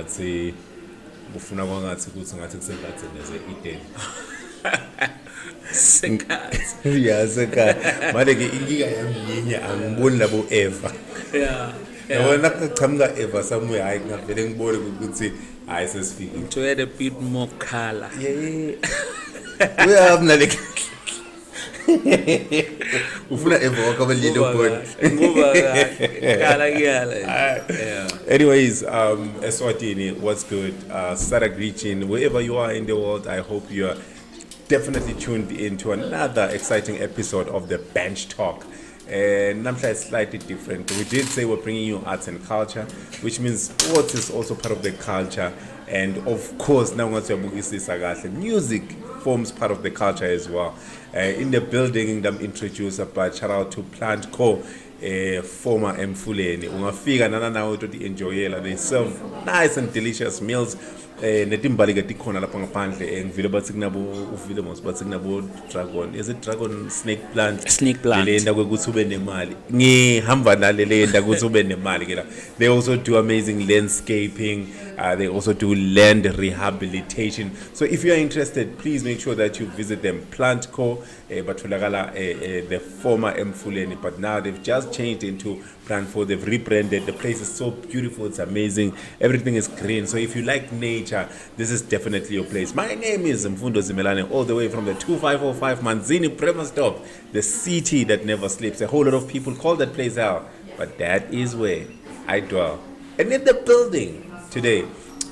ngathi ufuna kwangathi ukuthi ngathi kusengathi neze Eden. Senkathi. Yeah, senkathi. Manje ke inkinga yami angiboni labo Eva. Yeah. Yabona kuchamuka Eva somewhere hayi ngavele ngibone ukuthi hayi sesifike. To add a bit more color. Yeah. We have nale. Ufuna Eva wakabalile ubona. Ngoba kala yeah. Anyways, Eswatini, what's good? Sada greeting wherever you are in the world. I hope you are definitely tuned into another exciting episode of the Bench Talk. And Namsha is slightly different. We did say we're bringing you arts and culture, which means sports is also part of the culture. And of course, now music forms part of the culture as well. In the building, I'm introduced by Choral to Plant Co. Former Mfuleni. Ungafika nana nawe to enjoyela. They serve nice and delicious meals. Netimbali khona lapha ngaphandle ngivile bathi kunabo uvile mos bathi kunabo dragon. Is it dragon snake plant? Le nda ukuthi ube nemali. Ngihamba nalele nda ukuthi ube nemali ke la. They also do amazing landscaping. They also do land rehabilitation. So if you are interested, please make sure that you visit them. Plant Co. Batulagala, the former Mfuleni, but now they've just changed into Plant 4. They've rebranded. The place is so beautiful. It's amazing. Everything is green. So if you like nature, this is definitely your place. My name is Mfundo Zimelane, all the way from the 2505 Manzini Prema Stop, the city that never sleeps. A whole lot of people call that place out, but that is where I dwell. And in the building today,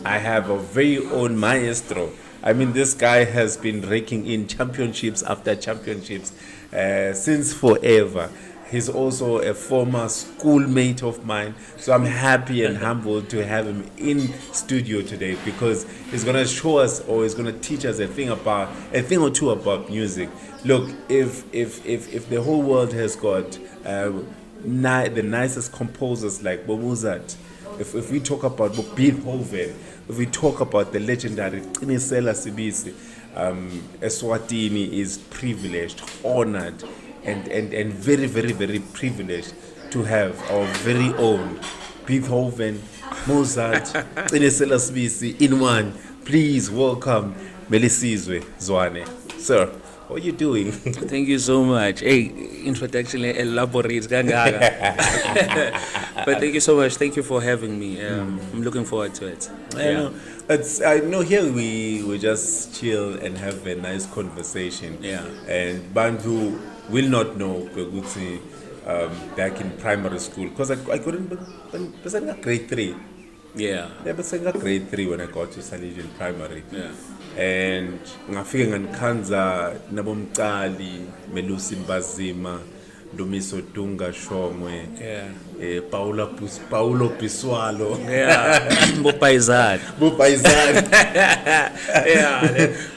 I have a very own Maestro. I mean, this guy has been raking in championships after championships since forever. He's also a former schoolmate of mine. So I'm happy and humbled to have him in studio today because he's going to show us or he's going to teach us a thing or two about music. Look, if the whole world has got the nicest composers like Mozart, if we talk about Beethoven, if we talk about the legendary Melisizwe Zwane, Eswatini is privileged, honored, and very, very, very privileged to have our very own Beethoven, Mozart, Melisizwe Zwane in one. Please welcome Melisizwe Zwane. Sir, what are you doing? Thank you so much. Hey, introduction elaborate gangaga. But thank you so much. Thank you for having me. I'm looking forward to it. I know here we just chill and have a nice conversation. Yeah. And Bantu will not know Kweguti back in primary school because I couldn't but grade 3. Yeah. But I got grade 3 when I got to Salesian primary. Yeah. And ngafika ngankanza nabomcali Melusi Mbazima Lumiso Dunga Shomwe, Paulo Piswalo, Bopaizan,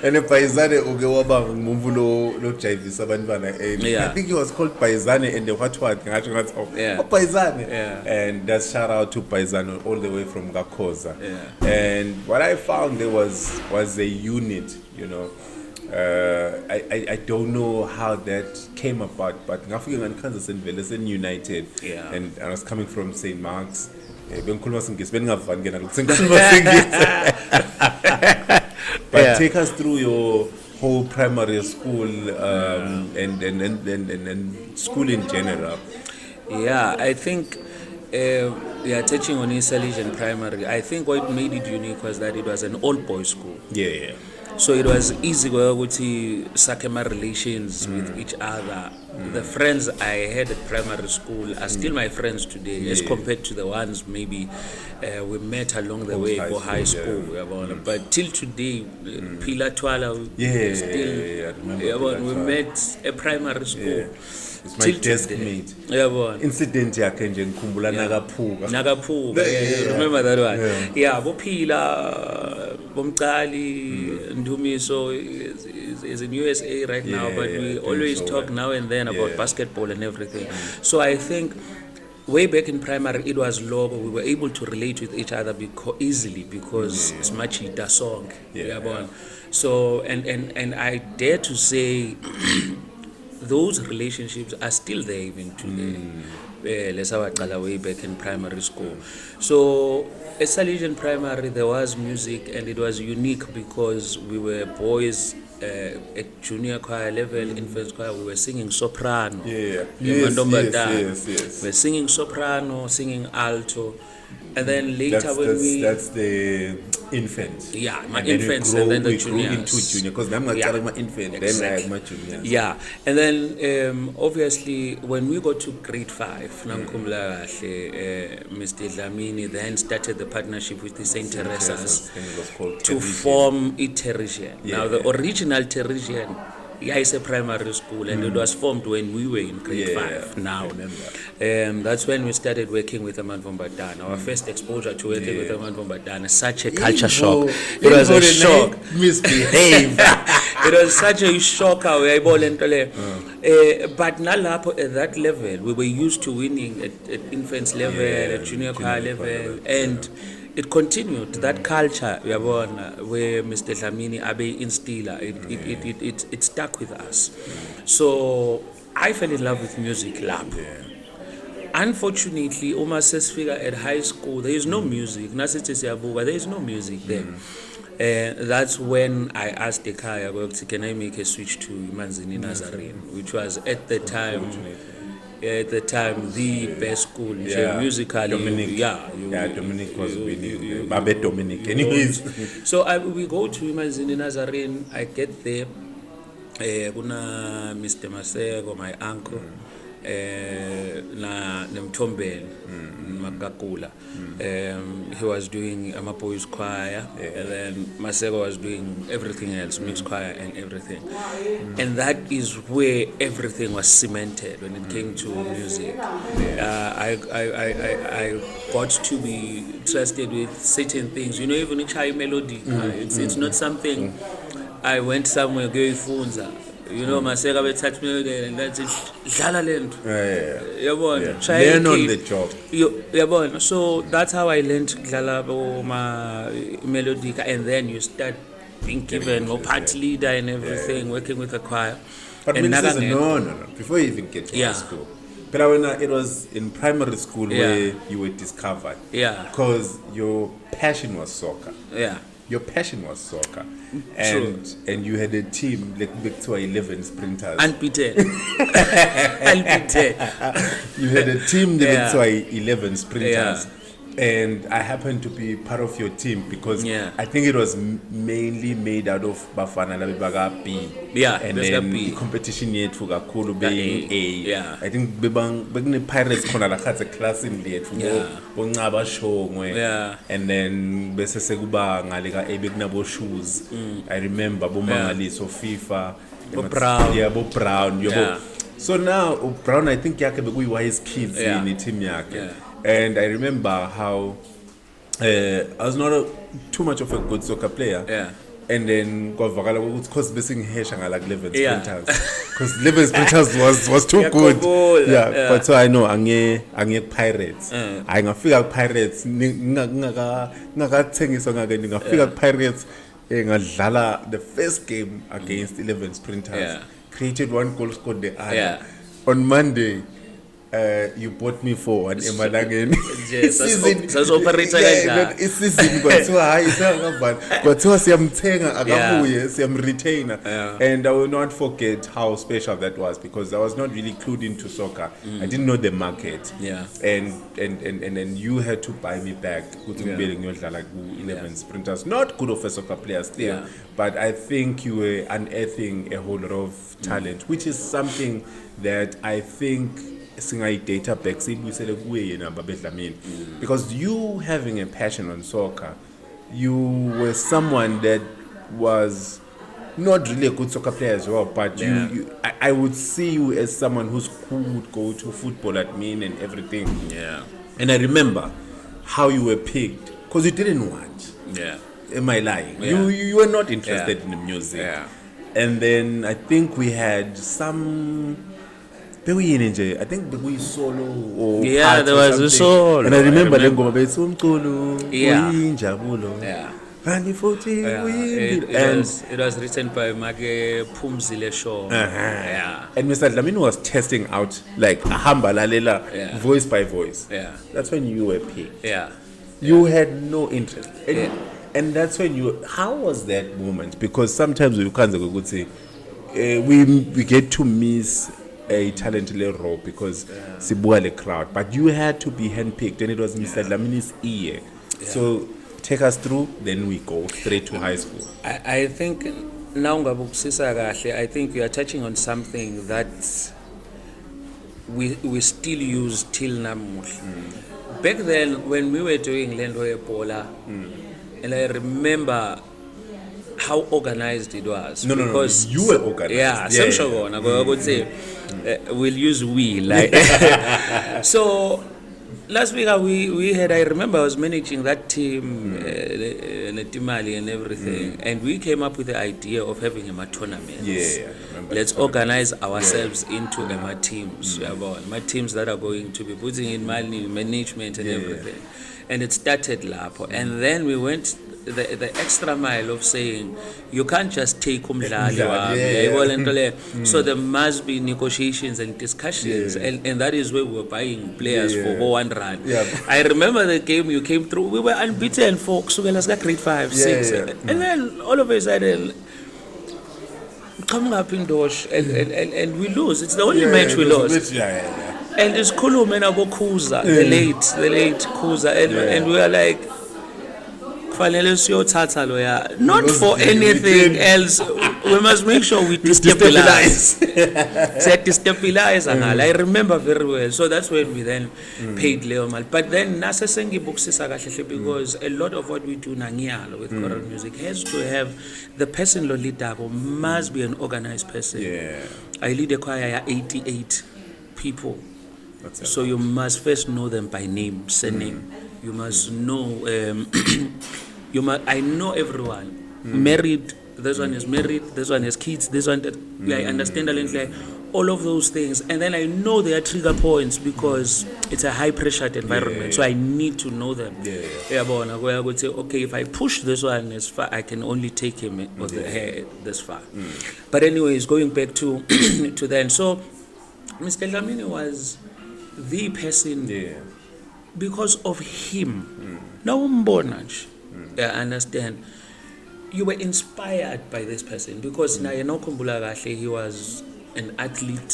and a Paisane Ugewaba Mumbulo no Javis Abandana. I think he was called Paisane and the what Paisane. And that's shout out to Paisano all the way from Gakoza. And what I found there was a unit, you know. I don't know how that came about, but Ngafika and Kansas and Velesen United, and I was coming from St. Mark's. But take us through your whole primary school and school in general. Yeah, I think touching on Salesian primary, I think what made it unique was that it was an all-boys school. Yeah. So it was easy to sakhe my relations with each other. The friends I had at primary school are still my friends today, as compared to the ones maybe we met along the way for high school. But till today, Pila Twala, we met at primary school. It's my desk mate. Incident yakhe nje ngikhumbula Nakaphuka. Remember that one? Yeah, Bophila, Bomcali, Ndumiso is in USA right now, but we always talk now and then about basketball and everything. So I think way back in primary, it was low, but we were able to relate with each other easily because it's much a song. So, and I dare to say those relationships are still there even today. Let's have a way back in primary school. So at Salesian Primary, there was music, and it was unique because we were boys. At junior choir level, in first choir, we were singing soprano. Yes. We were singing soprano, singing alto, and then later that's the infants. Yeah, my infants, and then the juniors. Into junior, because I'm not telling my infant, exactly. Then I have my juniors. Yeah, and then obviously when we got to grade 5, Mr. Dlamini then started the partnership with the Saint Teresa's to form a Teresian. Now the original Teresian is a primary school, and it was formed when we were in grade 5 now. That's when we started working with Aman Badana. Our first exposure to working with Aman Badana, such a culture shock. It was a shock. Misbehave. It was such a shock. But nalapo at that level, we were used to winning at infants level, at junior choir level, and it continued. That culture, where Mr. Dlamini Abe instiller, it stuck with us. So I fell in love with music lab. Unfortunately, Uma says figure at high school, there is no music. There is no music there. That's when I asked the Kaya, can I make a switch to Manzini Nazarene, which was at the time the best school musically. Dominic. Dominic was winning. Babe Dominic. Anyways. So we go to Manzini Nazarene. I get there. Kuna Mr. Masego, my uncle. Na Nemtombeni Magakula. He was doing Amapo's choir, and then Masego was doing everything else, mixed choir and everything. And that is where everything was cemented when it came to music. I got to be trusted with certain things. Even in Chai melody, it's not something I went somewhere going funza. Maseka bethatha melody and that's it. Dlala lento. Learn on the job. So that's how I learned dlala ma melodica, and then you start being given more part leader and everything, working with the choir. But no. Before you even get to high school. But it was in primary school where you were discovered. Because your passion was soccer. Your passion was soccer. And you had a team like big to 11 sprinters. Unbeaten. You had a team like to 11 sprinters. And I happened to be part of your team because I think it was mainly made out of Bafana Labibaga B. And then the competition yet for Gakulu being A. I think Bebang Pirates Konala has a class in the Bongaba show. And then Beseguba Ngalika A Big Nabo shoes. I remember Bomangali, so FIFA, Bob Brown. So now Brown, I think Yakabe were his kids in the team Yaka. And I remember how I was not too much of a good soccer player. And then because basing Heshanga like 11 sprinters. Because 11 sprinters was too good. But so I know Ange Pirates. I figure Pirates figure Pirates the first game against 11 sprinters. Created one goal, scored the other. On Monday. You bought me for one Emalangeni. Season. It's season but retainer. And I will not forget how special that was because I was not really clued into soccer. I didn't know the market. And then you had to buy me back like 11 sprinters. Not good of a soccer player still, but I think you were unearthing a whole lot of talent, which is something that I think data backs because you having a passion on soccer, you were someone that was not really a good soccer player as well, but I would see you as someone who would go to football admin and everything. And I remember how you were picked because you didn't want. Am I lying? You were not interested in the music. And then I think we had some. I think we solo or there was a solo. And I remember them go It was written by Make Pumzile Shaw. Yeah. And Mr. Dlamini was testing out like hamba lalela, voice by voice. Yeah. That's when you were paid. Yeah. You had no interest. And that's when how was that moment? Because sometimes we can't say we get to miss a talented role because Sibuya the crowd, but you had to be handpicked, and it was Mr. Dlamini's ear. So take us through, then we go straight to high school. I think now I think we are touching on something that we still use till namuhla. Back then when we were doing Lendo Ebola, and I remember how organized it was. Because you were organized. I would say we'll use we like so last week we had, I remember I was managing that team Netimali and everything, and we came up with the idea of having a tournament. Let's organize ourselves into my teams, my teams that are going to be putting in money, management and everything. And it started lapo, and then we went the extra mile of saying you can't just take so there must be negotiations and discussions, and that is where we were buying players for 1 run. I remember the game you came through, we were unbeaten for grade 5, 6, and then all of a sudden coming up in Dosh and we lose. It's the only match we lost. And it's Kulumena Kuza, the late Kuza, and we are like, not for anything else. We must make sure we destabilize. I remember very well. So that's when we then paid Leomal. But then Nasa Sengi because a lot of what we do with choral music has to have the person Lolita must be an organized person. I lead a choir 88 people. So you must first know them by name, surname. You must know. I know everyone. Married. This one is married. This one has kids. This one. I understand all of those things, and then I know their trigger points because it's a high pressured environment. So I need to know them. Where I would say, okay, if I push this one as far, I can only take him or her this far. But anyways, going back to to then. So Mr. Dlamini was the person because of him. Now I understand. You were inspired by this person because he was an athlete.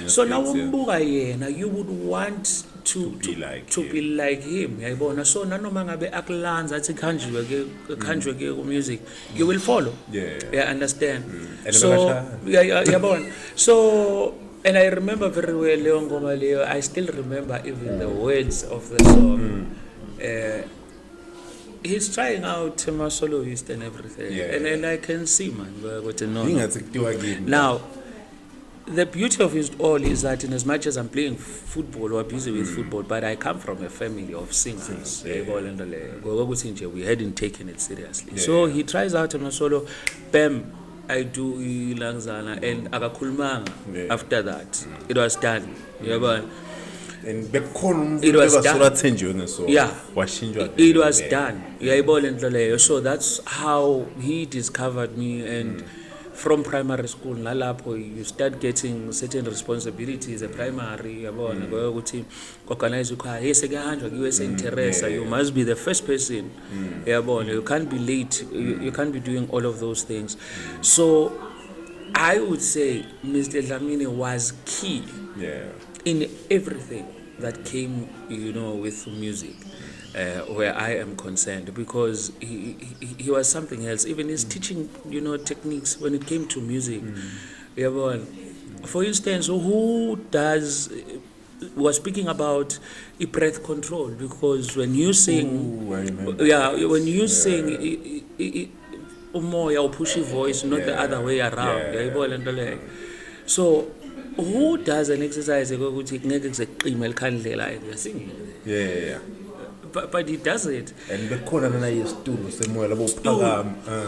So now you would want to be like him. So music, you will follow. Understand. So and I remember very well Leon Gomaleo. I still remember even the words of the song. He's trying out my soloist and everything, and I can see, man. Now, the beauty of it all is that in as much as I'm playing football or busy with football, but I come from a family of singers. We hadn't taken it seriously. So he tries out my solo, bam, I do Langzana and Agakulmanga. After that, it was done. And it was done. It was done. So that's how he discovered me. And from primary school, you start getting certain responsibilities. A primary, you must be the first person. You can't be late. You can't be doing all of those things. So I would say Mr. Dlamini was key in everything that came, with music, where I am concerned, because he was something else. Even his teaching, techniques when it came to music. For instance, who was speaking about a breath control, because when you sing, sing, your pushy voice, not the other way around. So who does an exercise but he does it. And we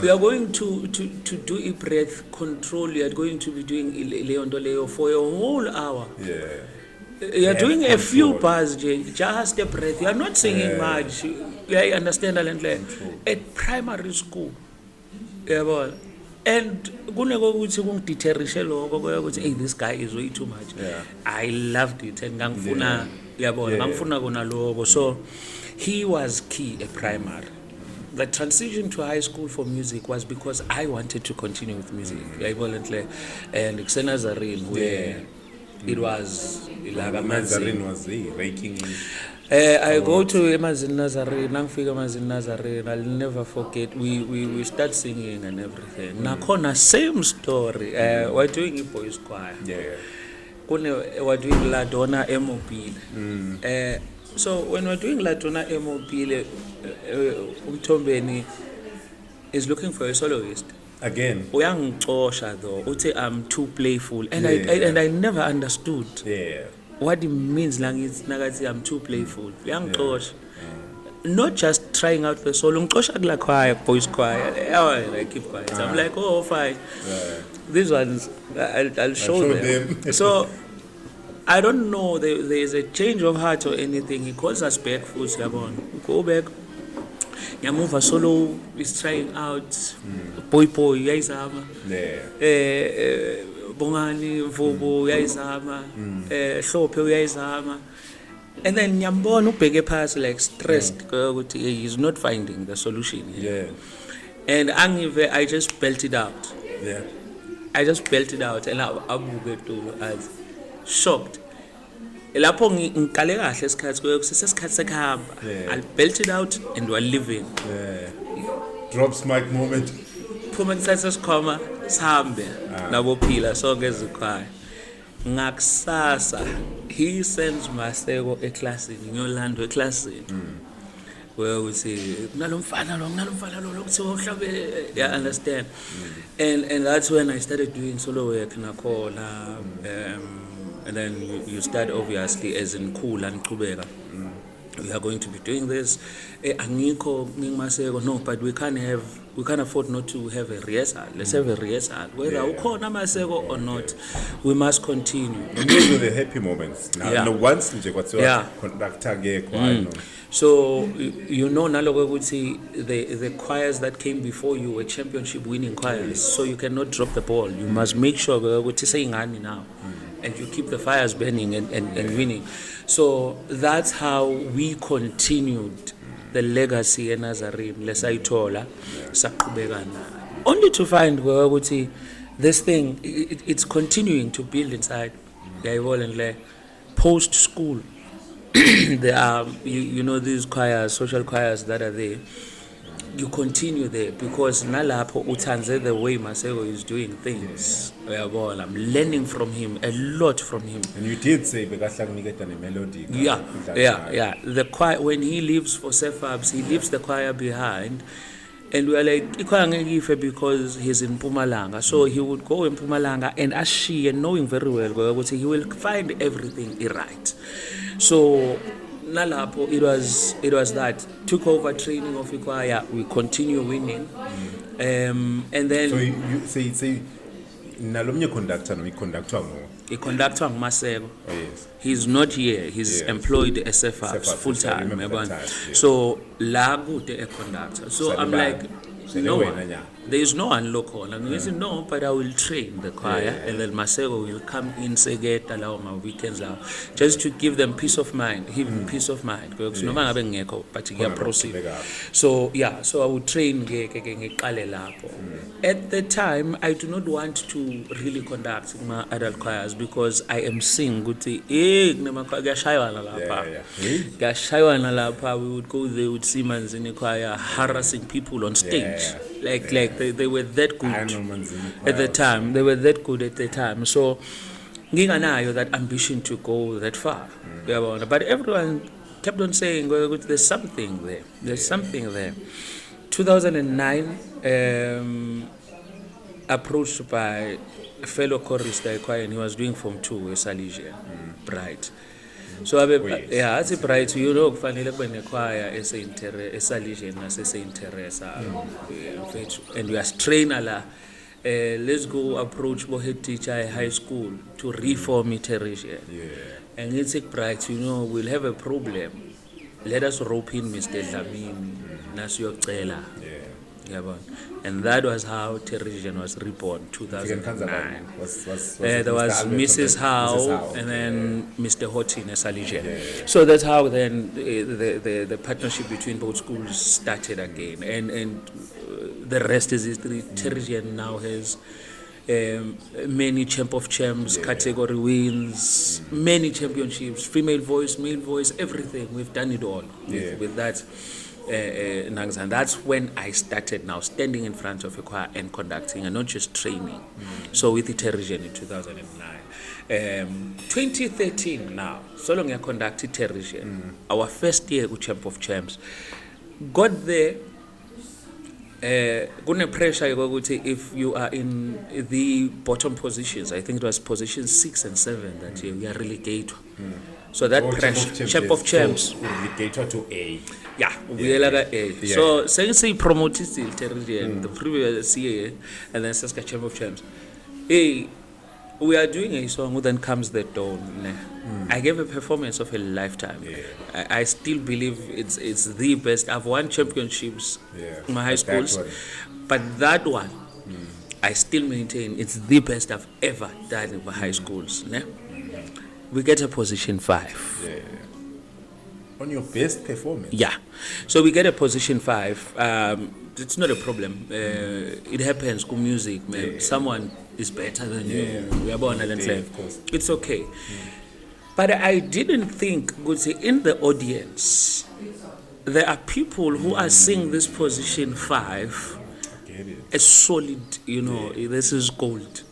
are going to do a breath control. You are going to be doing Leondoleo for a whole hour. You're doing a few control. bars, just a breath. You're not singing much. I understand that. At primary school, yeah, and hey, this guy is way too much. Yeah. I loved it, and so he was key at primary. The transition to high school for music was because I wanted to continue with music. And Nazarene, where it was like a Nazarene was raking. I go to Emazin Nazarene, Nangfika Emazin Nazarene, I'll never forget. We start singing and everything. Nakona, same story. We're doing a boys' choir. We're doing Ladona Mobile. So when we're doing Ladona Mobile, Umtombeni is looking for a soloist. Again. Uyangixosha though, uthi I'm too playful, and I never understood. What it means nagathi I'm too playful. Uyangixosha. Not just trying out the solo, ngixosha kula choir, boys choir. I keep quiet. I'm like, oh fine. These ones I'll show them. So I don't know, there is a change of heart or anything. He calls us back for Yabon. Go back. Yamuva solo is trying out. Boy yaizama. Bongani Mvubu yaizama. Hlophe yaizama. And then Nyambon ubheke phansi like stressed ukuthi he's not finding the solution here. And angive I just belted out. I just belted out and abuke to as shocked. Lapho ngikale kahle esikhathi kusesikhathi sekhamba. I'll belt it out and we're living. Drops mic moment. Phuma kusasa sikhoma sihambe nabo phila sonke ezikhaya. Ngakusasa he sends Maestro eclassini ngiyolanda eclassini. Where we say nalomfana lo kuthiwa uhlabe, yeah, understand. And that's when I started doing solo work nakhona. And then you start obviously as in cool and kubeka. We are going to be doing this. No, but we can't afford not to have a rehearsal. Let's have a rehearsal. Whether ukhona maseko or not, we must continue. And those were the happy moments. Now, once Conductor So you know the choirs that came before you were championship winning choirs. So you cannot drop the ball. You must make sure now. And you keep the fires burning and winning. So that's how we continued the legacy in Nazarene, Lesaitola, Sakubegana. Only to find where this thing, it's continuing to build inside post school. There are, these choirs, social choirs that are there. You continue there because nalapho uthanze the way Masego is doing things. I'm learning from him, a lot from him. And you did say bekahlakuniketa melody. Yeah. The choir, when he leaves for Cephas, he leaves the choir behind. And we are like, because he's in Mpumalanga. So he would go in Mpumalanga and as she, and knowing very well, he will find everything right. So nalapo, it was that took over training of the choir. We continue winning, and then. So you say, nalomnye conductor no conductor mo. A conductor Masego. Oh, yes. He's not here. He's employed as Cephas full time. So lagu a conductor. So I'm like, no one. There is no one local. And we say no, but I will train the choir, and then Masego will come in Segeta allow my weekends out, just to give them peace of mind. Give them peace of mind. Because no man but you proceed. So so I would train At the time, I do not want to really conduct my adult choirs because I am seeing we would go there with Siemens in the choir harassing people on stage. Like they were that good at the time. They were that good at the time. So nginganayo that ambition to go that far. But everyone kept on saying, well, there's something there. There's something there. 2009, approached by a fellow chorister choir, and he was doing Form 2 Salesian, Bright. So it's a bright, kufanele kube nechoir esalesian nasese-interesa and we are trainer la. Let's go approach the head teacher at high school to reform it. and it's bright, we'll have a problem. Let us rope in Mr. Dlamini, Nasiyocela. And that was how Terrigen was reborn, 2009. There was Mrs. Howe and then Mr. Hoti Nesaligen. So that's how then the partnership between both schools started again. And the rest is history. Terrigen now has many champ of champs, category wins, many championships, female voice, male voice, everything. We've done it all with that. And that's when I started now standing in front of a choir and conducting and not just training. So with the Terrigen in 2009. 2013 now, so long I conducted Terrigen, our first year with Champ of Champs. Got there, kuna pressure if you are in the bottom positions, I think it was position 6 and 7 that year, we are relegated. So that pressure, Champ of Champs. Relegated to A. Yeah, we are like A. So since he promoted still Terrigen, the previous year, and then Saska Champ of Champs. Hey, we are doing a song, then comes the dawn. I gave a performance of a lifetime. I still believe it's the best. I've won championships in my high schools, but that one, I still maintain it's the best I've ever done in my high schools. We get a position 5. On your best performance? Yeah. So we get a position 5. It's not a problem. It happens with music, man. Someone is better than you. We are born and of course. It's okay. But I didn't think, in the audience, there are people who are seeing this position 5 as solid, this is gold.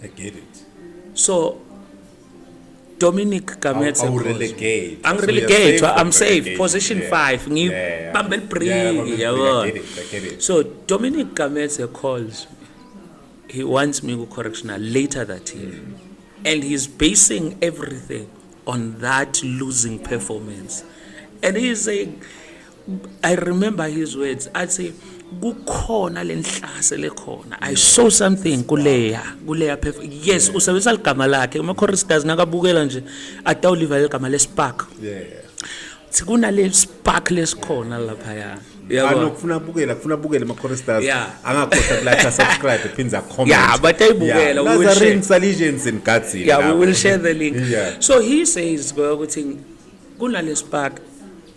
I get it. So, Dominic Kametse. I'm relegate. I'm safe. Position 5. I get it. So Dominic Kametse calls me. He wants me to Correctional later that year. And he's basing everything on that losing performance. And he's saying, I remember his words. I'd say, I saw something kuleya yes usebenzisa ligama lakhe uma choristers nakabukela nje atawuliva igama lespark sikuna le spark lesikhona lapha kufuna bukela ama choristers angakhohlwa kulaka subscribe phinza comment but ayibukela we will share intelligence in guts we will share the link so he says ukuthi kunale spark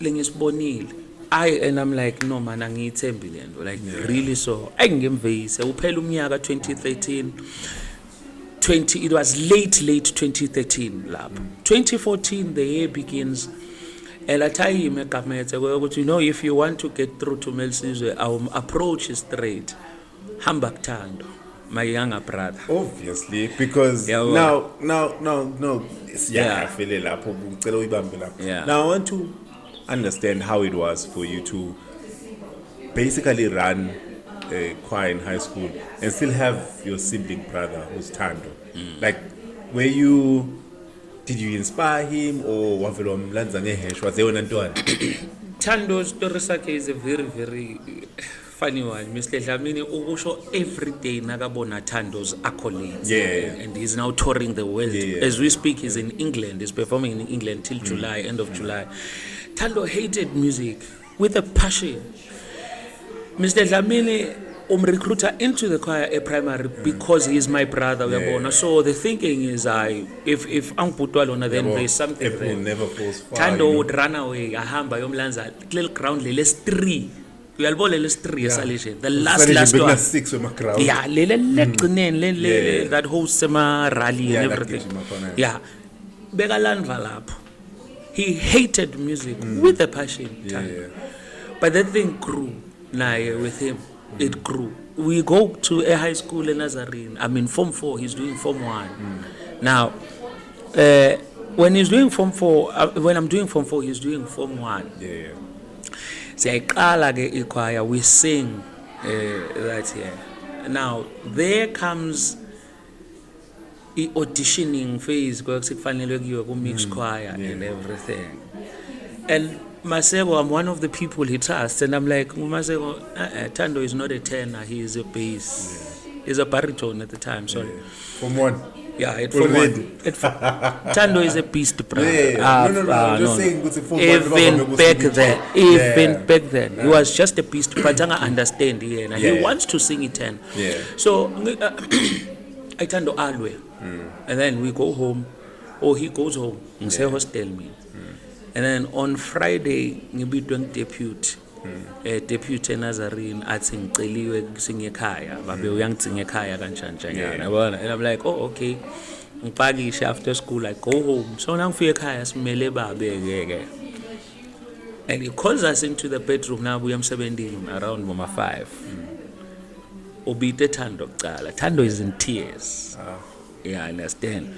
lengisibonile and I'm like, no man, angiyithembile nto like really so engimveyise uphela umnyaka 2013 it was late 2013 lapho 2014 the year begins and I tell him ukuthi if you want to get through to Melisizwe our approach is straight hamba kuthando my younger brother obviously because now I feel lapho ucela uyibambe lapho now I want to understand how it was for you to basically run a choir in high school and still have your sibling brother who's Thando. Like, did you inspire him or wavelo mlanza ngehesh was there ntwana? Thando's story sakhe is a very very funny one. Mr. Dlamini ukusho every day nakabona Thando's accolades and he's now touring the world as we speak. He's in England, he's performing in England till July, end of July. Thando hated music with a passion. Mr. Dlamini recruiter into the choir a primary because he is my brother. So the thinking is if Amputwalona then there's something there. Never falls far. Thando would run away, ahamba yomlanza little ground less 3. The last one. 6 with my crowd. That hosts a rally and everything. Begalanva lapho. He hated music with a passion. But that thing grew with him. It grew. We go to a high school in Nazarene. I'm in Form 4, he's doing Form 1. Now, when he's doing Form 4, when I'm doing Form 4, he's doing Form 1. We sing that here. Now, there comes the auditioning phase, mixed choir and everything. And Masego, I'm one of the people he trusts, and I'm like, Masego, Thando is not a tenor, he is a bass. He's a baritone at the time, sorry. Form 1? Yeah, Tando is a beast, bro. I'm just saying, even back then, he was just a beast. But I understand, he wants to sing it 10. Yeah. So I Tando alwe, and then we go home, or he goes home. Say hostel me, and then on Friday we be doing deputy. Deputy Nazarene athi ngiceliwe kusinge ekhaya babe uyangitsinga ekhaya kanjani yabona, and I'm like, oh okay, ngipakishe after school I go home, so nangifika ekhaya simele babe ke, and he calls us into the bedroom now we am 17 around mama 5 ubite Thando kucala. Thando is in tears. Yeah, I understand.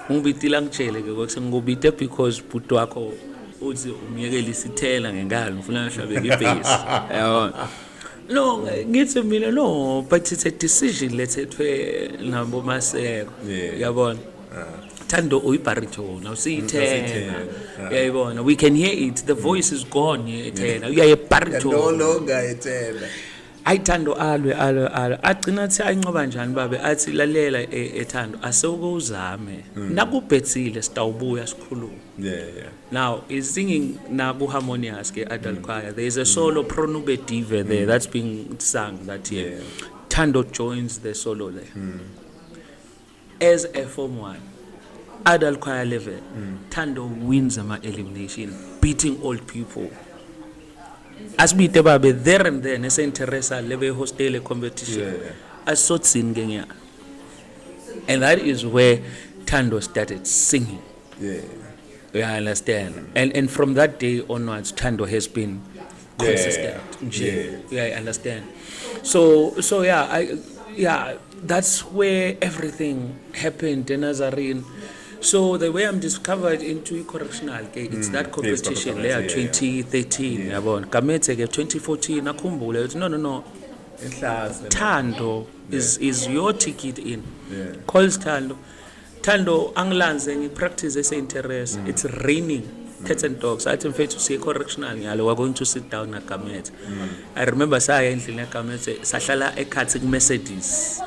Ngibitila ngitshele ke ukuthi ngubite because bhuti wakho uthi umyekela isithela ngenkalo ufuna uhlabeke ibhesi. Yabona. No, ngithi mina no, but it's a decision lethethwe nabo Maestro. Yabona. Thando uyibaritone awusiyithena. Yabona, we can hear it, the voice is gone yethena. Uyayibaritone. No longer yethena. Ayithando alwe agcina athi ayinqoba njani babe athi lalela ethando asewukuzame nakubhetsile sitawubuya sikhuluma. Now is singing naku harmonious ke adult choir. There is a solo pronube dive there that's being sung that year. Thando joins the solo there. As a form 1 adult choir level, Thando wins ama elimination, beating old people. As we babe there and then ese interesa lebe hostel competition as sort singing, and that is where Thando started singing. I understand, and from that day onwards Thando has been consistent. I understand. So that's where everything happened in Nazarene. So the way I'm discovered into Correctional, it's that competition there 2013. Yabona Kamete 2014 nakhumbule no. Thando is your ticket in. Calls Thando angilanze ngipractice ese interest. It's raining. Cats and dogs. I think to say Correctional we're going to sit down at Kamete. I remember saya endlini Kamete sahlala ekhathi Mercedes.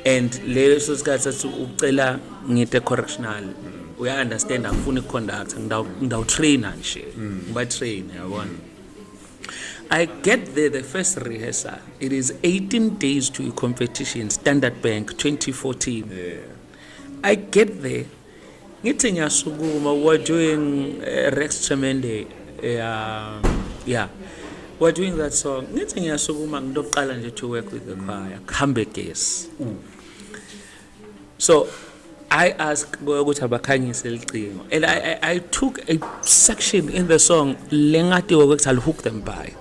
And leso sikhathi sathi ucela ngite Correctional uya understand angifuni conductor ngidawu trainer nje ngiba train yabona. I get there the first rehearsal, it is 18 days to a competition, Standard Bank 2014. I get there ngithi ngiyasukuma, we're doing Rex Tremende we're doing that song. Ngithi ngiyasukuma ngidoqala nje to work with the choir, kambe guess. So I asked ukuthi abakhanyise licingo, and I took a section in the song lengati ukuthi I'll hook them by.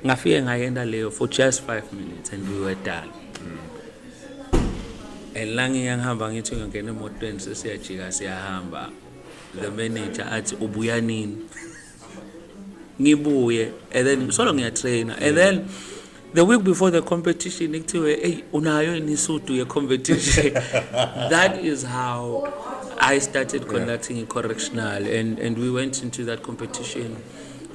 Ngafike ngayenda leyo for just 5 minutes and we were done. And langi ngihamba ngithi ngene emotweni sesiyajika siyahamba. The manager athi ubuya nini? Ngibuye, and then solo ngiyatrainer, and then the week before the competition ngithiwe hey unayo inisudu ye competition. That is how I started conducting in Correctional, and we went into that competition,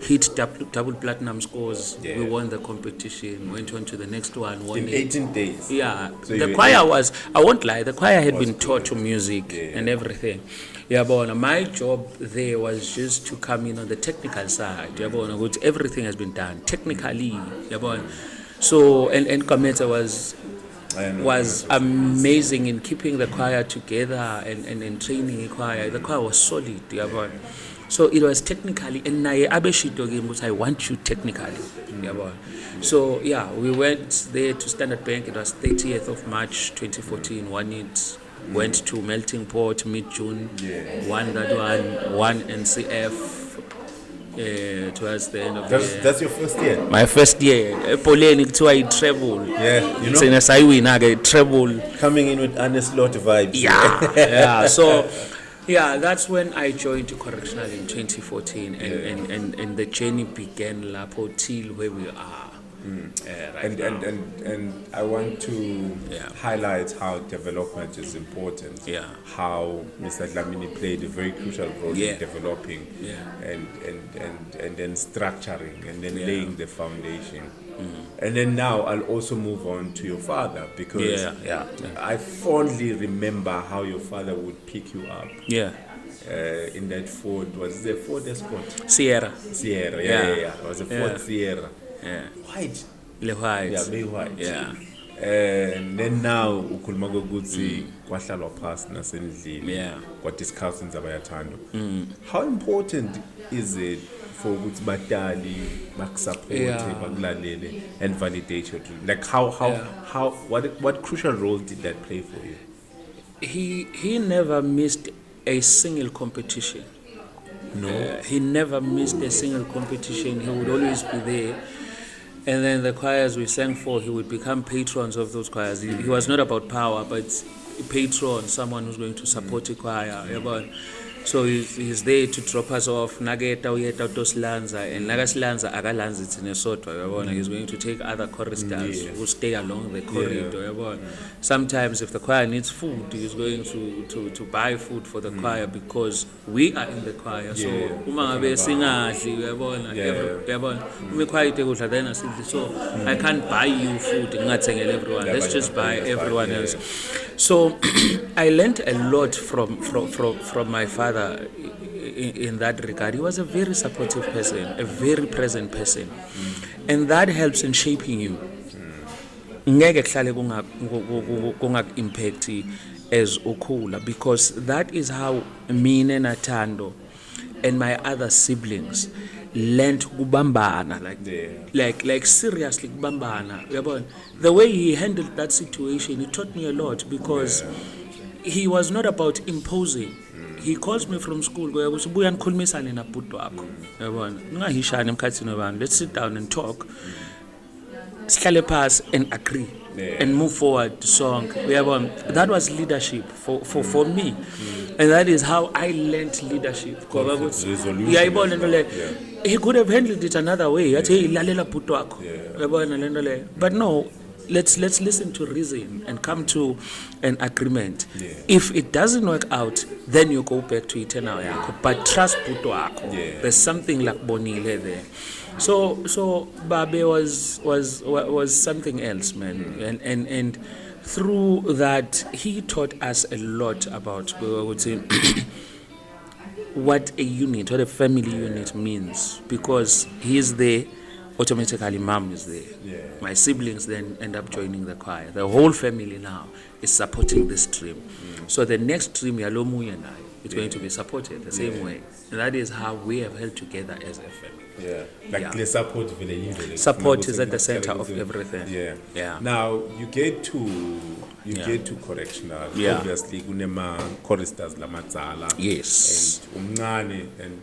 hit double platinum scores. We won the competition, went on to the next one, won in 18 days. So the choir was, I won't lie, the choir had been taught to music and everything. But my job there was just to come in on the technical side. Which everything has been done technically. So and Kameta was amazing in keeping the choir together and training the choir. The choir was solid. So it was technically, and I want you technically. So we went there to Standard Bank. It was 30th of March 2014. Won it. Went to Melting Pot mid-June. Won that one NCF. Towards the end of the year. That's your first year? My first year. Poleni to I treble. It's in a Saiwin, I treble. Coming in with Aneslot vibes. So that's when I joined Correctional in 2014, and the journey began lapo till where we are. right now. And I want to Yeah. highlight how development is important. Yeah. How Mr. Dlamini played a very crucial role Yeah. in developing Yeah. and then structuring and then Yeah. laying the foundation. And then now I'll also move on to your father, because Yeah. I fondly remember how your father would pick you up Yeah. in that Ford. Was it a Ford Escort? Sierra. Sierra, Yeah. yeah. It was a Ford Yeah. Sierra. Yeah. White. Le white. Yeah, very white. Yeah. And then now ukhuluma ukuthi kwahlalwa phasi nasendlini Yeah. kwadiscuss indaba yathando. How important is it for ukuthi batali bakusupport Yeah. bakulalele and validate your dream? Like how what crucial role did that play for you? He never missed a single competition. No. He never missed a single competition. He would always be there. And then the choirs we sang for, he would become patrons of those choirs. He was not about power, but a patron, someone who's going to support the choir. Yabona? So he's there to drop us off. Nageta uyeta utosilanza, and nagasilanza akalanzi thina sodwa. Yabona? He's going to take other choristers who stay along the corridor. Yabona? Sometimes if the choir needs food, he's going to buy food for the choir, because we are in the choir. So uma ngabe singadli, uyabona? Yabona? Uma choir itekudla then asidli. So I can't buy you food ngingathengela everyone. Let's just buy everyone else. So I learned a lot from my father in that regard. He was a very supportive person, a very present person, and that helps in shaping you. Ngeke kuhlale kungaku-impact as ukhula, because that is how mina naThando and my other siblings learned kubambana, like seriously kubambana. Uyabona? The way he handled that situation, it taught me a lot, because he was not about imposing. He calls me from school, buya nikhulumisane nabhuti wakho. Uyabona? Ningahishani emkhathini wabantu. Let's sit down and talk. Sihlale phasi and agree and move forward the song. That was leadership for me. And that is how I learned leadership. He could have handled it another way. But no, let's listen to reason and come to an agreement. If it doesn't work out, then you go back to eternal yakho. But trust puto wako. There's something like Bonile there. So Babe was something else, man. And through that, he taught us a lot about, I would say, what a unit, what a family unit means. Because he is there, automatically mom is there. My siblings then end up joining the choir. The whole family now is supporting this stream. So the next stream, Yalomu and I, it's going to be supported the same way. And that is how we have held together as a family. The support support is at the center of everything. Now you get to correctional. Obviously kunema choristers lamatzala. Yes. And umncane and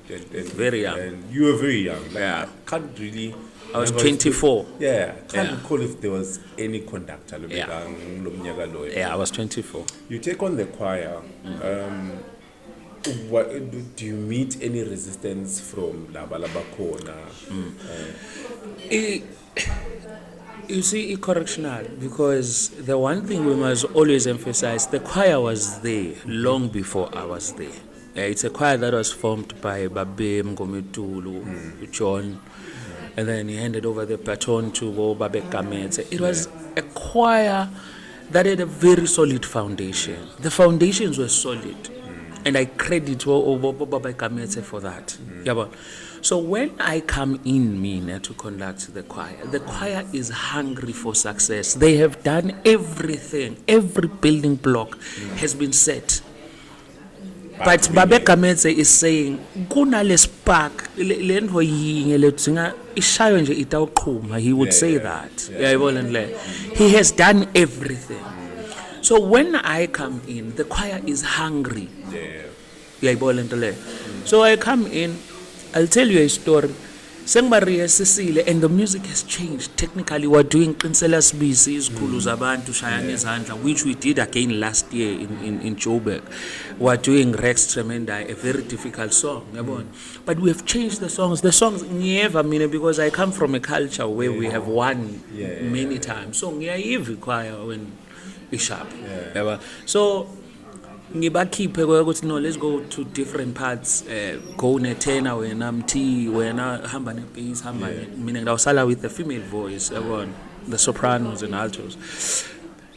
very young. And you were very young. I can't really. I was 24. Can't recall if there was any conductor. I was 24. You take on the choir. What do you meet any resistance from Laba Kona? You see, correctional, because the one thing we must always emphasize, the choir was there long before I was there. It's a choir that was formed by Babe Mgometulu, John, and then he handed over the baton to Babe Kametse. It was a choir that had a very solid foundation. The foundations were solid. And I credit Baba Kametse for that. So when I come in, to conduct the choir is hungry for success. They have done everything. Every building block has been set. But Baba Kametse is saying, kunale spark, he would say that. He has done everything. So when I come in, the choir is hungry. So I come in, I'll tell you a story. Sengibari and the music has changed. Technically, we're doing Qinisela Sibisi, Izikhulu Zabantu, Shayane Zandla, which we did again last year in Joburg. We're doing Rex Tremendai, a very difficult song. But we have changed the songs. The songs never mean it because I come from a culture where we have won many times. So ngiyayiva choir when it's sharp. So ngibakhiphe ukuthi no, let's go to different parts, go netena wena mthi wena hamba nebass hamba mina ngidawusala with the female voice, the sopranos and altos.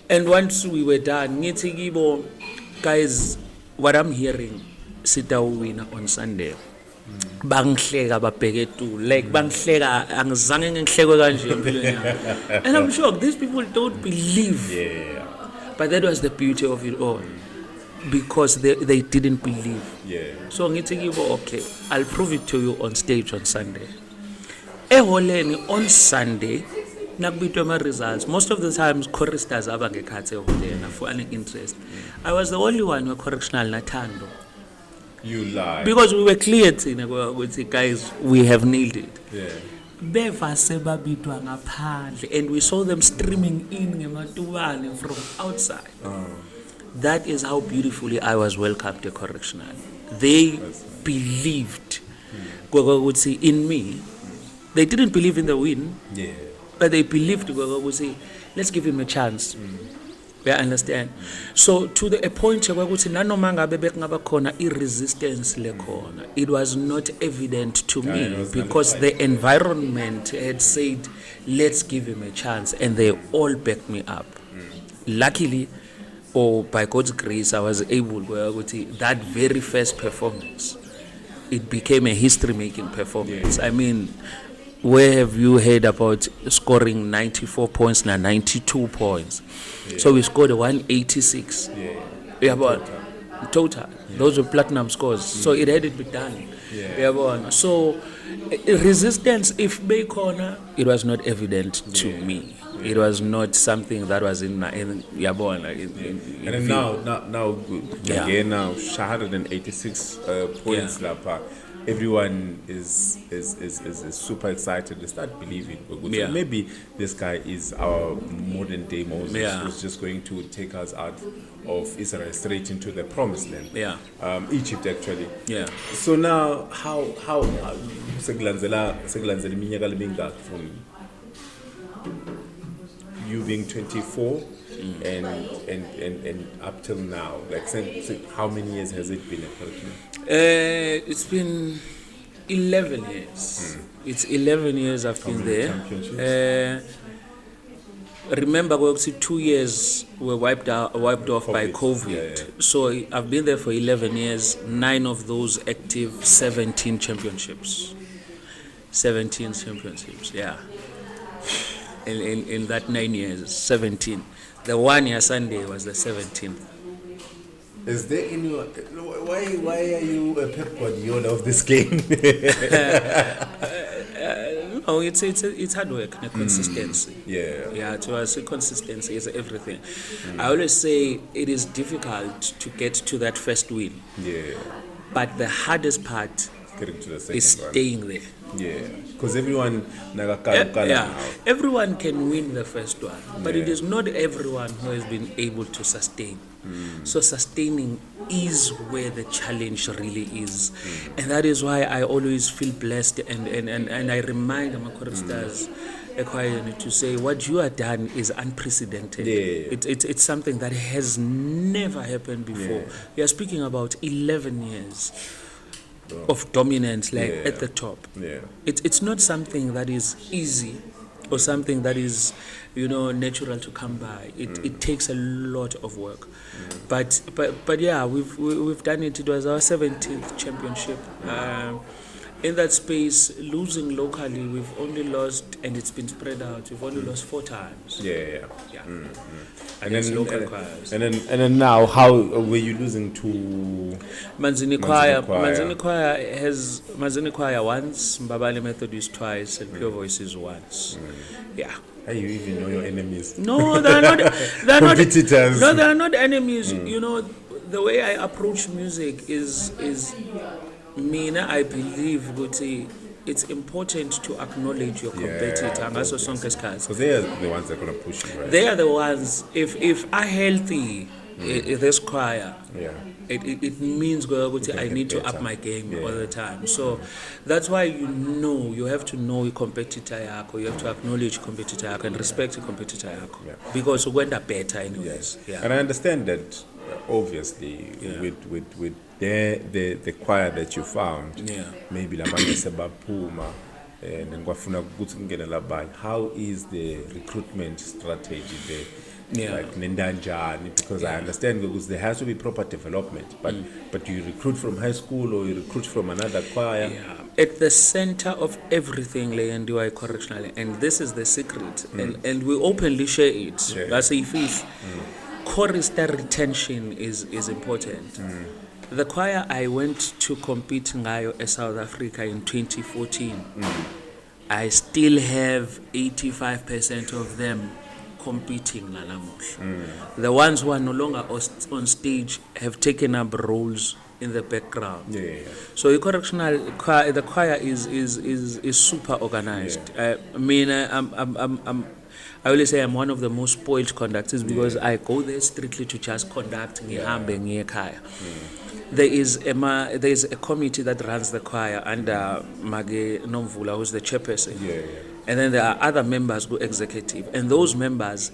And once we were done ngithi kibo, guys, what I'm hearing sitawina on Sunday. Bangihleka babheke tu, like bangihleka angizange ngihlekwe kanje empilweni yami. And I'm shocked these people don't believe. But that was the beauty of it all. Because they didn't believe. So ngithi kibo, okay, I'll prove it to you on stage on Sunday. Eholeni on Sunday nakubitwe ama results. Most of the times choristers abangekhathi eholeni for any interest. I was the only one who correctional nathando. You lie. Because we were clear with guys, we have nailed it. Beva sebabitwa ngaphandle, and we saw them streaming in ngematubane from outside. That is how beautifully I was welcomed at Correctional. They believed in me. They didn't believe in the win, but they believed, let's give him a chance. Yeah, understand? So to the point where resistance it was not evident to me because the environment had said, let's give him a chance, and they all backed me up. Luckily, or by God's grace, I was able that very first performance, it became a history-making performance. I mean, where have you heard about scoring 94 points now 92 points? So we scored 186. Total. Those were platinum scores. So it had to be done. So resistance, if they corner, it was not evident to me. It was not something that was in Yabon. And then now, again, 186 points. Everyone is super excited. They start believing. So maybe this guy is our modern day Moses, who's just going to take us out of Israel straight into the promised land. Egypt, actually. So now, how from you being 24 and up till now, like how many years has it been at Correctional? It's been 11 years. It's 11 years I've been there. Remember, 2 years were wiped off by COVID. So I've been there for 11 years. 9 of those active, 17 championships. 17 championships, In that 9 years, 17. The 1 year Sunday was the 17th. Is there any? Why are you a Pep Guardiola of this game? No, it's hard work and consistency. To us, consistency is everything. I always say it is difficult to get to that first win. But the hardest part is staying there. Because everyone everyone can win the first one, but it is not everyone who has been able to sustain. So sustaining is where the challenge really is, and that is why I always feel blessed, and I remind my choristers to say what you have done is unprecedented. It's something that has never happened before. We are speaking about 11 years of dominance, at the top. It's not something that is easy or something that is, natural to come by. It takes a lot of work. But we've done it. It was our 17th championship. In that space, losing locally, we've only lost, and it's been spread out. We've only lost 4 times. And then local choirs. And then now, how were you losing to Manzini Choir? Manzini Choir once, Mbabane Methodist twice, and Pure Voices once. How you even know your enemies? No, they're not. They're competitors. No, they're not enemies. The way I approach music is. Mina, I believe, it's important to acknowledge your competitor. Ngaso sonke isikhathi. So they are the ones that are going to push you, right? They are the ones. If I healthy this choir, it means I need to up my game all the time. So that's why you have to know your competitor yako. You have to acknowledge your competitor yako and respect your competitor yako because we end up better anyways. Yeah. And I understand that obviously with the choir that you found, maybe labanye sebaphuma and then kwafuna ukuthi kungene labanye. How is the recruitment strategy there? Like nendanjani, because I understand because there has to be proper development, but you recruit from high school or you recruit from another choir. At the center of everything and do I correctional, and this is the secret, and we openly share it. That's if chorister retention is important. The choir I went to compete ngayo in South Africa in 2014, I still have 85% of them competing the ones who are no longer on stage have taken up roles in the background. So the correctional choir, the choir is super organized. I mean, I always say I'm one of the most spoiled conductors because I go there strictly to just conduct ngihambe ngiye ekhaya. There is a committee that runs the choir under Mage Nomvula, who's the chairperson. And then there are other members who executive. And those members,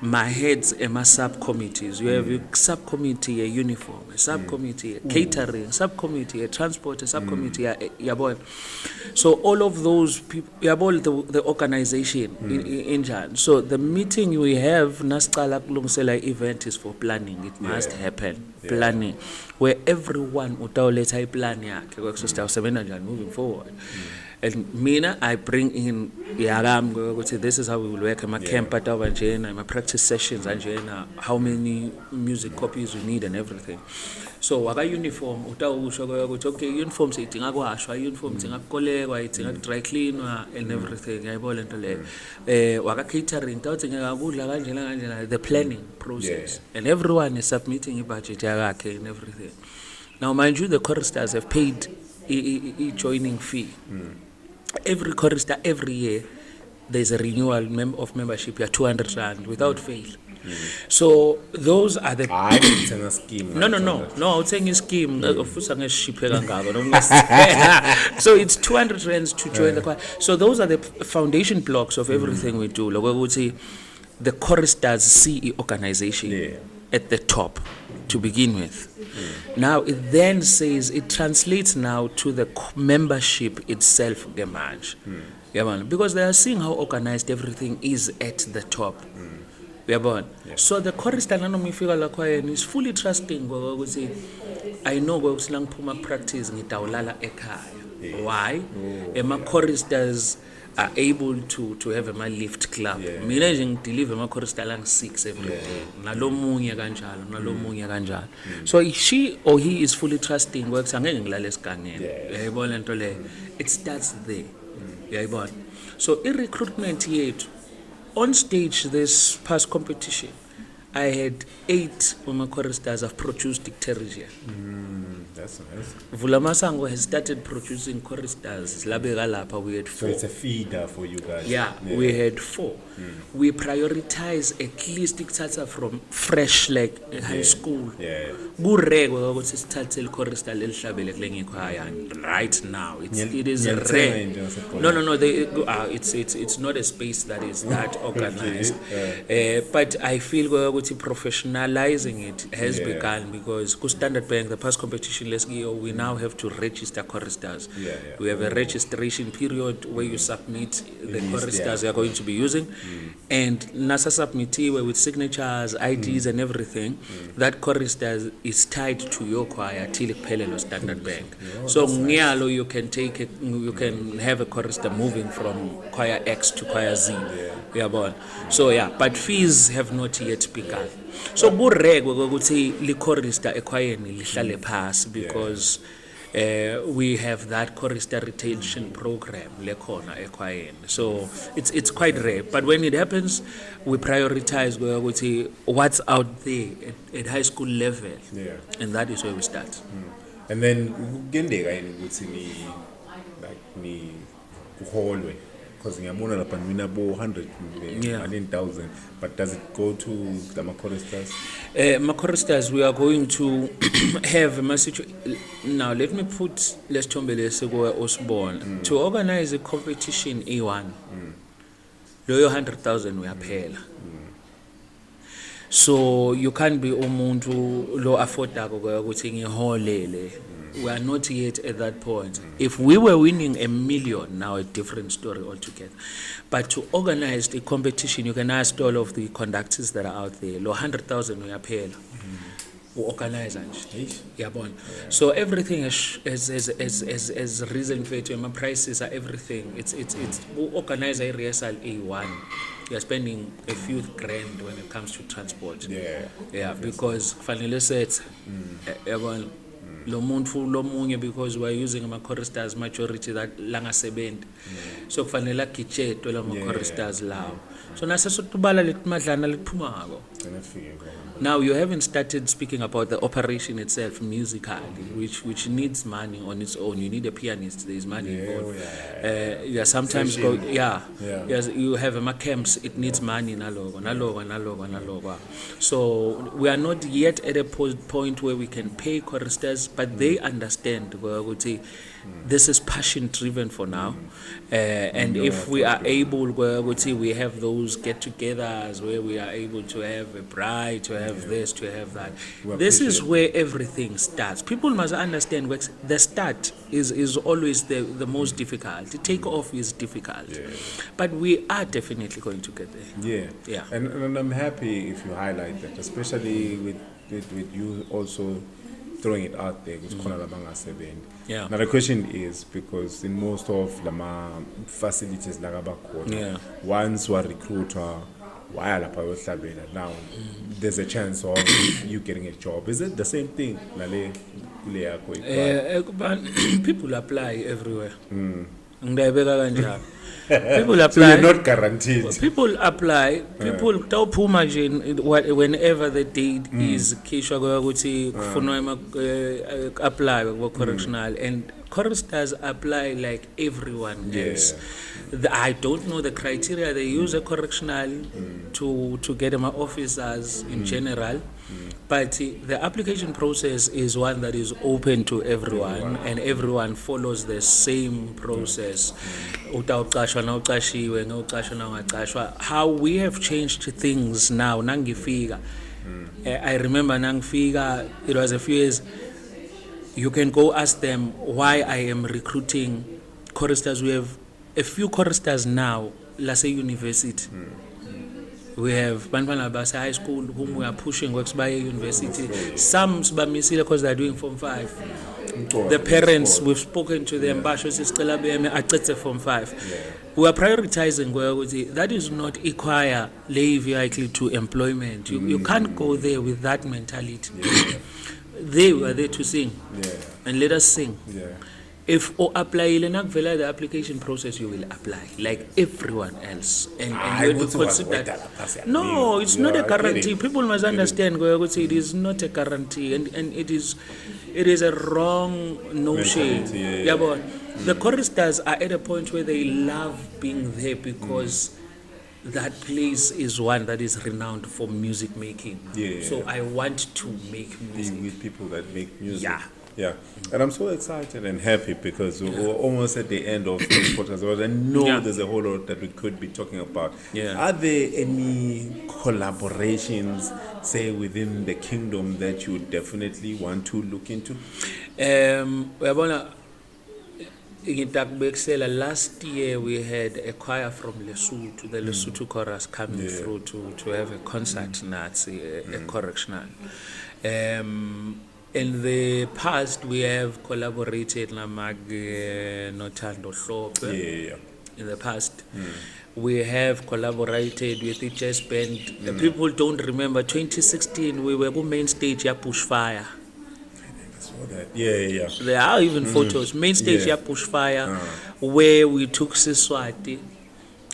my heads and my subcommittees. You have a subcommittee, a uniform, a subcommittee, a catering, subcommittee, a transport, a subcommittee, So all of those people, the organization in Jan. So the meeting we have, Nascala Kulungsela event is for planning. It must happen. Planning. Where everyone utawuleta plan yakhe moving forward. And Mina, I bring in this is how we will work. I'm a camp at I'm a practice sessions and how many music copies we need and everything. So waka uniform okay, uniform itinga kwashwa, uniform itinga kolekwa, itinga dry clean and everything. Waka catering the planning process. And everyone is submitting a budget and everything. Now mind you, the choristers have paid a joining fee. Every chorister every year there's a renewal of membership. You're 200 rand without fail. So those are the scheme. No, I was saying a scheme. So it's 200 rands to join the choir. So those are the foundation blocks of everything we do. Like we would say the choristers CE organization at the top to begin with. Now it then says it translates now to the membership itself, because they are seeing how organized everything is at the top. So the chorister is fully trusting. I know where practice why? My choristers are able to have a lift club. Mina deliver my chorister 6 every day. So she or he is fully trusting works it starts there. So in recruitment yet on stage this past competition I had 8 my choristers have produced dicteria. That's nice. Vulamasango has started producing choristers. We had 4. So it's a feeder for you guys. We had 4. We prioritize at least it from fresh like high school. Right now it is rare. No. It's not a space that is that organized. But I feel professionalizing it has begun because Standard Bank, the past competition, we now have to register choristers. We have a registration period where you submit the choristers you are going to be using, and NASA submittee with signatures, IDs, and everything. That chorister is tied to your choir till Pelelo Standard Bank. So Ngialo, you can have a chorister moving from choir X to choir Z. So but fees have not yet begun. So li chorister ekwayeni lihlale pass because we have that chorister retention program lekhona ekwayeni. So it's quite rare, but when it happens we prioritize what's out there at high school level, and that is where we start. And then gendeka ukuthi ni hallway. Because ngiyabona lapha mina bo 100 1,000, but does it go to the choristers? Choristers, we are going to have a message. Now, let me put Let's Tombele Seguwa Osborne to organize a competition A1. Loyo 100,000 we are paying. So you can't be umuntu lo afforda ukuthi ngiholele. We are not yet at that point. If we were winning $1 million, now a different story altogether. But to organize the competition, you can ask all of the conductors that are out there. Lo 100,000 we are paying. We organize it. So everything is reason for it. My prices are everything. It's we organize a rehearsal A1. You are spending a few grand when it comes to transport. Yeah, because finally said, lo munye because we are using ama choristers majority that langa 70. So kufanele agitshetwe la choristers lawo. So nase sotubala letmadlana lephumako. Now you haven't started speaking about the operation itself musically, which needs money on its own. You need a pianist. There is money involved. Sometimes yes, you have a camps. It needs money. Nalogo. So we are not yet at a point where we can pay choristers, but they understand. This is passion driven for now, and if we are able, we have those get-togethers where we are able to have a bride, to have this, to have that. This is where everything starts. People must understand the start is always the most difficult. The takeoff is difficult, but we are definitely going to get there. Yeah. And I'm happy if you highlight that, especially with you also throwing it out there. Now the question is, because in most of the facilities once you are recruiter, now there's a chance of you getting a job. Is it the same thing? People apply everywhere. People apply. So you're not guaranteed. People apply. People tell Pumajin whenever the date is Kisha apply for correctional, and choristers apply like everyone else. I don't know the criteria they use a correctional to get them officers in general. But the application process is one that is open to everyone, and everyone follows the same process. How we have changed things now, Nangifiga. I remember Nangifiga, it was a few years. You can go ask them why I am recruiting choristers. We have a few choristers now, let's say university. We have Banbana Basa High School whom we are pushing works by university. Some because they are doing Form 5. The parents, we've spoken to them, Form 5. We are prioritizing that is not equire lay vehicle to employment. You can't go there with that mentality. They were there to sing and let us sing. If you apply the application process, you will apply like everyone else, and you will consider that. No, it's not a guarantee. People must understand. It is not a guarantee, and it is a wrong notion. But the choristers are at a point where they love being there because that place is one that is renowned for music making. So I want to make music with people that make music. Yeah, and I'm so excited and happy because we're almost at the end of this podcast. I know there's a whole lot that we could be talking about. Are there any collaborations, say, within the kingdom that you definitely want to look into? Last year we had a choir from Lesotho, the Lesotho chorus coming through to have a concert, a correctional. In the past, we have collaborated Notando Shop. In the past, we have collaborated with the jazz band. People don't remember 2016. We were on main stage at Bushfire. There are even photos. Main stage at Bushfire, where we took Eswatini.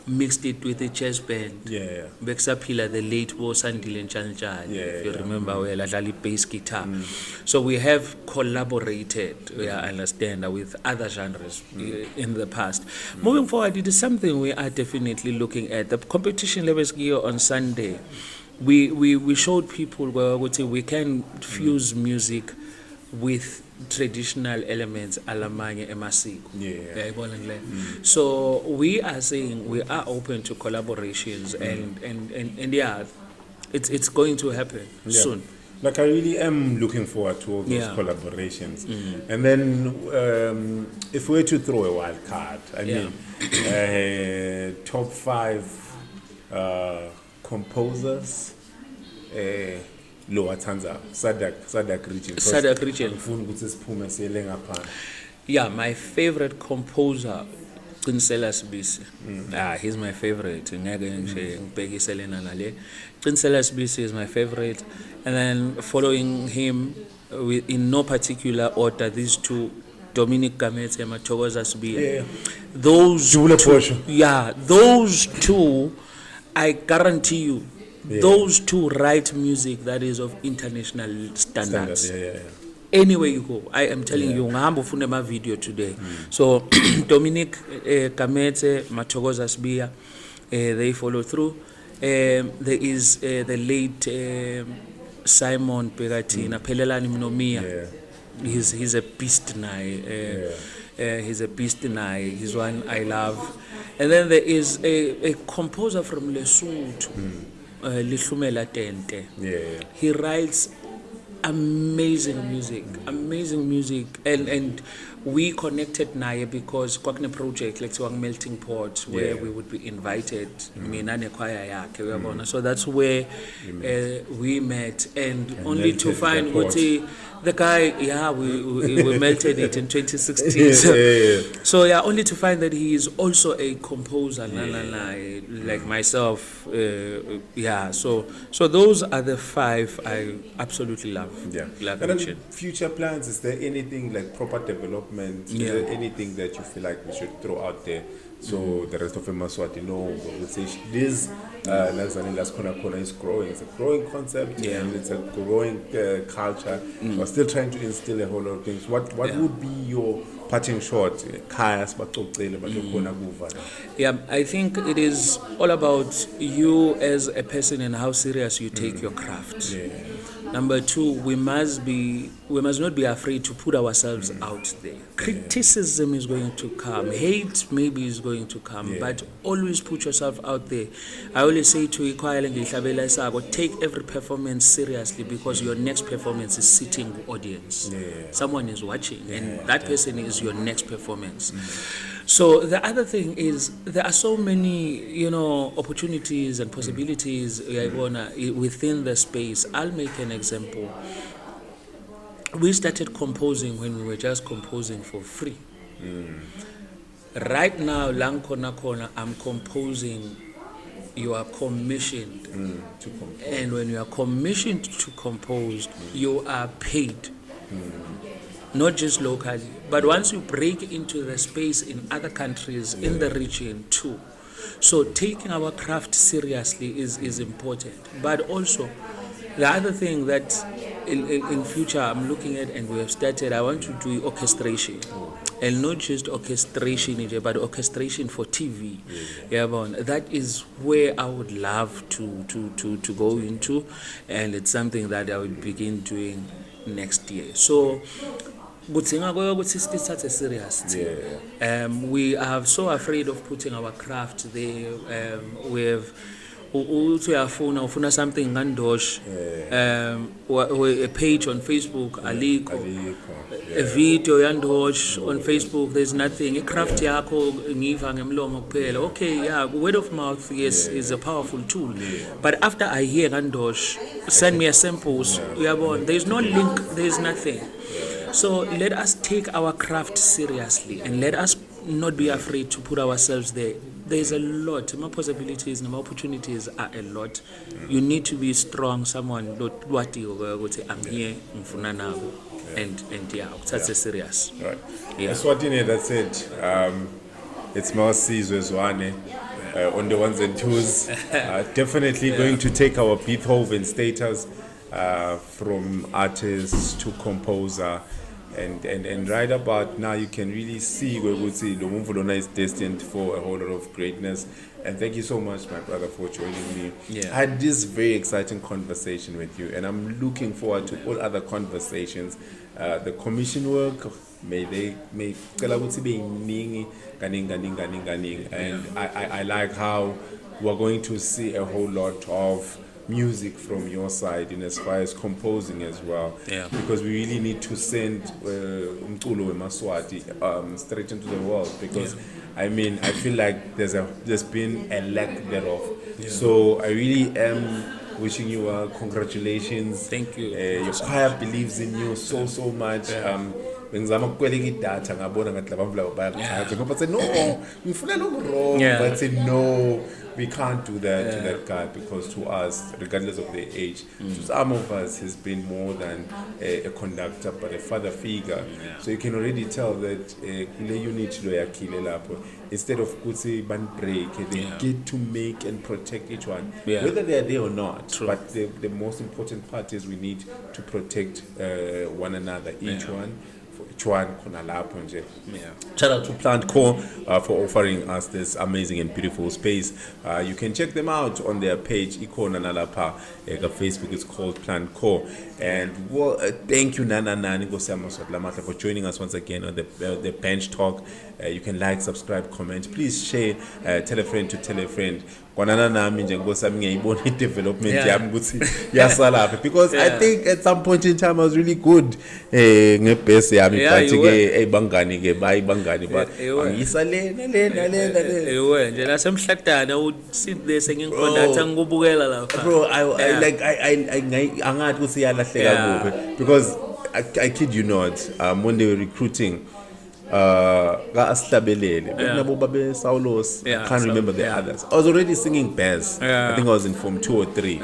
mixed it with the jazz band. Bexapila, the late Bo Sandile and Chanchal, if you remember, we had bass guitar. So we have collaborated, I understand, with other genres in the past. Moving forward, it is something we are definitely looking at. The competition levels here on Sunday, we showed people where we can fuse music with traditional elements alamanye emasiko. So we are saying we are open to collaborations and yeah, it's going to happen soon. Like I really am looking forward to all those collaborations. And then if we were to throw a wild card, I mean top 5 composers Lower Tanzania, Sadak region. Yeah, my favorite composer, Melisizwe Zwane. He's my favorite. Melisizwe Zwane is my favorite. And then following him, in no particular order, these two, Dominic Gamete and Majesty. Those two, I guarantee you, those two write music that is of international standards. Anywhere you go, I am telling you, ngahamba ufune ma video today. So Dominic Gamete, Majesty, they follow through. There is the late Simon Pegatina, Pelelani Mnomia. He's a beast now. He's a beast now. He's one I love. And then there is a composer from Lesotho. Lihumela Tente. He writes amazing music, and we connected naye because kwakune project like Swang Melting Pot where we would be invited, mina nekwaya yakhe uyabona. So that's where we met, and only to find Uti the guy, we melted it in 2016. So only to find that he is also a composer, like myself. So those are the 5 I absolutely love. And then future plans, is there anything like proper development? Is there anything that you feel like we should throw out there so the rest of Eswatini know? Would say this is growing. It's a growing concept and it's a growing culture. We're still trying to instill a whole lot of things. What would be your parting shot? I think it is all about you as a person and how serious you take your craft. Number 2, we must not be afraid to put ourselves out there. Criticism is going to come, hate maybe is going to come, but always put yourself out there. I always say to Ikwayela, take every performance seriously because your next performance is sitting audience. Someone is watching, and that person is your next performance. So the other thing is there are so many, opportunities and possibilities within the space. I'll make an example. We started composing when we were just composing for free. Right now, Kona, I'm composing. You are commissioned to compose. And when you are commissioned to compose, you are paid. Not just locally, but once you break into the space in other countries, in the region too. So taking our craft seriously is important. But also, the other thing that in future I'm looking at, and we have started, I want to do orchestration. And not just orchestration, but orchestration for TV. That is where I would love to go into, and it's something that I will begin doing next year. So serious. We are so afraid of putting our craft there. We have ufuna something ngandosh, a page on Facebook, aliko, a video yandosh on Facebook, there's nothing. A craft yako ngiva ngemlomo kuphela. Okay, word of mouth, yes, is a powerful tool. But after I hear ngandosh, send me a samples. There's no link, there's nothing. So let us take our craft seriously and let us not be afraid to put ourselves there. There's a lot. My possibilities and my opportunities are a lot. You need to be strong. Someone what you say, I'm here, and that's serious. Right. Eswatini, that's it. It's Melisizwe Zwane. on the ones and twos. Definitely going to take our Beethoven status from artist to composer. And right about now, you can really see where we see Lumumvulona is destined for a whole lot of greatness. And thank you so much, my brother, for joining me. Yeah. I had this very exciting conversation with you, and I'm looking forward to all other conversations. The commission work, may cela ukuthi be iningi, kaning. And I like how we're going to see a whole lot of music from your side in as far as composing as well, because we really need to send umculo weMaswati straight into the world, because I mean, I feel like there's been a lack thereof. So I really am wishing you congratulations. Thank you. Your choir believes in you so much. Bengizama ukukweleka idatha ngabona ngathi labamvula bayachaza ngoba say no ngifuna lokho but say no, we can't do that to that guy, because to us, regardless of their age, to some of us he's been more than a conductor but a father figure. So you can already tell that kule unit lo yakhile lapho, instead of ukuthi ban break, they get to make and protect each one, whether they are there or not. But the most important part is we need to protect one another, each one. Shout out to Plant Core for offering us this amazing and beautiful space. You can check them out on their page, Ikona Nalapa. Facebook is called Plant Core. And thank you, Nana for joining us once again on the Bench Talk. You can like, subscribe, comment. Please share, tell a friend to tell a friend. Because I think at some point in time I was really good. Because I kid you not, when they were recruiting, I can't remember the others. I was already singing bass. I think I was in Form 2 or 3.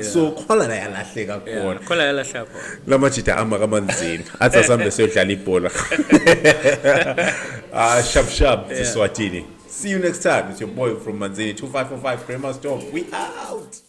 So kola la yalahleka khona. Lamachita amakamanzini. Atsa sambe siyodlala ibhola. Sharp Eswatini. See you next time. It's your boy from Manzini 2545 Grammar Stop. We out.